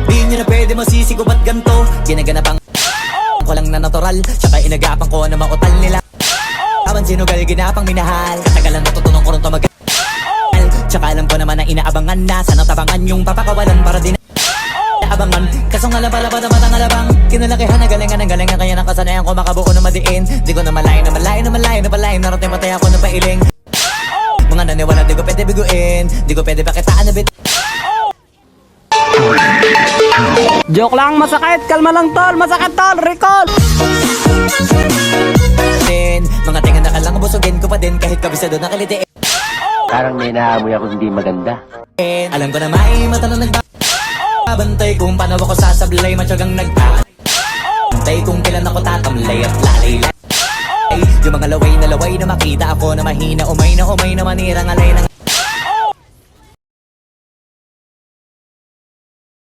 Di nyo na pwede masisig ba't ganto. Ginaganapang ko lang na natural, tsaka inagapang ko na mautal nila. Taman sinugal, ginapang minahal. Katagalan natutunong ko rin tumagal. Tsaka alam ko naman na inaabangan na. Sana tabangan yung papakawalan para din naabangan. Kasong alabala pa naman ang alabang kinalakihan na galingan ng galingan. Kaya nakasanayan ko makabuo na madiin. Di ko na malayo na malayo na malayo na palayo. Narating matay ako na pailing. Mga naniwala di ko pwede biguin. Di ko pwede pakitaan na bit. Joke lang, masakit. Kalma lang tol, masakit tol. Recall. Mga tinga na kalang busugin ko pa din. Kahit kabisado na kalitiin. Parang may naamoy ako hindi maganda. Alam ko na may mata na nagbabantay kung paano ako sasablay. Matyagang nagbantay kung kailan ako tatamlay at lalay. Yung mga laway na makita ako na mahina. Umay na manirang alay ng